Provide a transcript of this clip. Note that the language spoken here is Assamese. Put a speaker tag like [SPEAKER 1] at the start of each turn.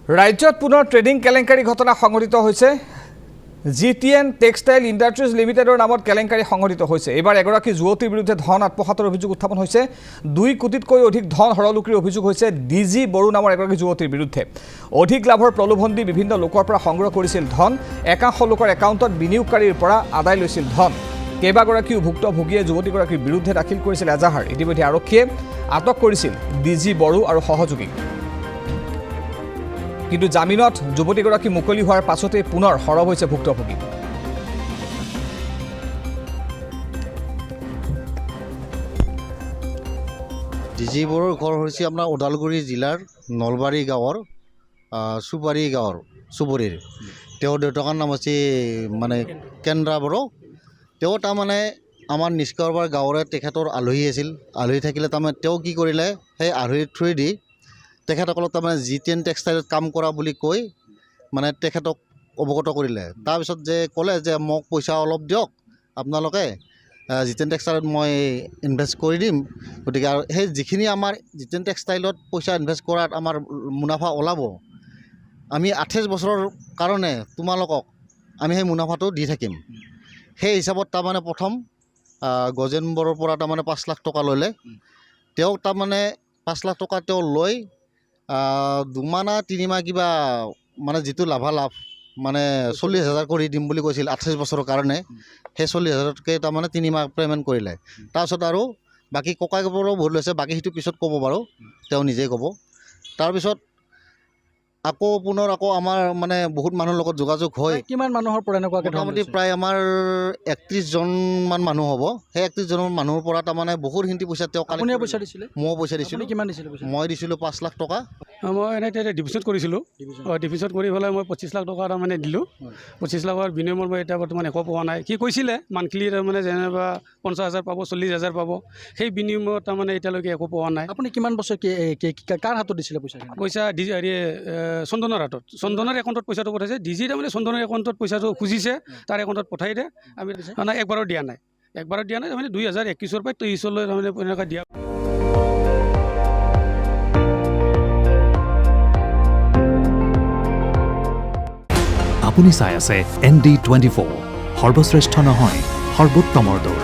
[SPEAKER 1] ৰাজ্যত পুনৰ ট্ৰেডিং কেলেংকাৰী ঘটনা সংঘটিত হৈছে। জিটিএন টেক্সটাইল ইণ্ডাষ্ট্ৰিজ লিমিটেডৰ নামত কেলেংকাৰী সংঘটিত হৈছে। এইবাৰ এগৰাকী যুৱতীৰ বিৰুদ্ধে ধন আত্মসাতৰ অভিযোগ উত্থাপন হৈছে। 2 কোটিতকৈ অধিক ধন হৰলুকিৰ অভিযোগ হৈছে ডিজি বড়ো নামৰ এগৰাকী যুৱতীৰ বিৰুদ্ধে। অধিক লাভৰ প্ৰলোভন দি বিভিন্ন লোকৰ পৰা সংগ্ৰহ কৰিছিল ধন। একাংশ লোকৰ একাউণ্টত বিনিয়োগকাৰীৰ পৰা আদায় লৈছিল ধন। কেইবাগৰাকীও ভুক্তভোগীয়ে যুৱতীগৰাকীৰ বিৰুদ্ধে দাখিল কৰিছিল এজাহাৰ। ইতিমধ্যে আৰক্ষীয়ে আটক কৰিছিল ডিজি বড়ো আৰু সহযোগীক। কিন্তু জামিনত যুৱতীগৰাকী মুকলি হোৱাৰ পাছতে পুনৰ সৰব হৈছে ভুক্তভোগী।
[SPEAKER 2] ডিজি বড়োৰ ঘৰ হৈছে আপোনাৰ ওদালগুৰি জিলাৰ নলবাৰী গাঁৱৰ চুবাৰী গাঁৱৰ চুবুৰীৰ। তেওঁৰ দেউতাকৰ নাম হৈছে কেন্দ্ৰা বড়ো। তেওঁ তাৰমানে আমাৰ নিষ্কাৰবাৰ গাঁৱৰে তেখেতৰ আলহী আছিল। আলহী থাকিলে তাৰমানে তেওঁ কি কৰিলে, সেই আলহীৰ থ্ৰুৱেদি তেখেতসকলক তাৰমানে জিটিএন টেক্সটাইলত কাম কৰা বুলি কৈ তেখেতক অৱগত কৰিলে। তাৰপিছত যে ক'লে যে মোক পইচা অলপ দিয়ক, আপোনালোকে জিটিএন টেক্সটাইলত মই ইনভেষ্ট কৰি দিম। গতিকে আৰু সেই যিখিনি আমাৰ জিটিএন টেক্সটাইলত পইচা ইনভেষ্ট কৰাত আমাৰ মুনাফা ওলাব, আমি 28 বছৰৰ কাৰণে তোমালোকক আমি সেই মুনাফাটো দি থাকিম। সেই হিচাপত তাৰমানে প্ৰথম গজেন বড়োৰ পৰা তাৰমানে 5 লাখ টকা ল'লে। তেওঁক তাৰমানে 5 লাখ টকা তেওঁ লৈ 2 মাহ না 3 মাহ কিবা যিটো লাভালাভ 40,000 কৰি দিম বুলি কৈছিল 28 বছৰৰ কাৰণে। সেই 40,000তকৈ তাৰমানে 3 মাহ পে'মেণ্ট কৰিলে। তাৰপিছত আৰু বাকী ককাইকবোৰো ভুল লৈছে, বাকী সেইটো পিছত ক'ব বাৰু, তেওঁ নিজেই ক'ব। তাৰপিছত পুনৰ আমাৰ বহুত মানুহৰ লগত যোগাযোগ হয়।
[SPEAKER 3] কিমান মানুহৰ পৰা এনেকুৱাকৈ
[SPEAKER 2] মোটামুটি প্ৰায় আমাৰ 31জনমান মানুহ হ'ব। সেই 31জন মানুহৰ পৰা তাৰমানে বহুতখিনি পইচা তেওঁ
[SPEAKER 3] পইচা দিছিলে।
[SPEAKER 2] মই পইচা দিছিলোঁ।
[SPEAKER 3] কিমান দিছিলে?
[SPEAKER 2] মই দিছিলোঁ 5 লাখ টকা।
[SPEAKER 4] মই এনেই ডিপ'জিট কৰিছিলোঁ। ডিপ'জিট কৰি পেলাই মই 25 লাখ টকা তাৰমানে দিলোঁ। 25 লাখৰ বিনিময়ত মই এতিয়া বৰ্তমান একো পোৱা নাই। সি কৈছিলে মান্থলি তাৰমানে যেনিবা 50,000 পাব, 40,000 পাব। সেই বিনিময়ত তাৰমানে এতিয়ালৈকে একো পোৱা নাই।
[SPEAKER 3] আপুনি কিমান বছৰ কাৰ হাতত দিছিলে পইচা?
[SPEAKER 4] চন্দনৰ হাতত, চন্দনৰ একাউণ্টত পইচাটো পঠাইছে। ডিজি তাৰমানে চন্দনৰ একাউণ্টত পইচাটো খুজিছে, তাৰ একাউণ্টত পঠাই দিয়ে। আমি একবাৰো দিয়া নাই, তাৰমানে 2021 পৰা 23লৈ তাৰমানে এনেকুৱা দিয়া।
[SPEAKER 5] আপুনি চাই আছে ND24, সৰ্বশ্ৰেষ্ঠ নহয় সৰ্বোত্তমৰ দৌৰ।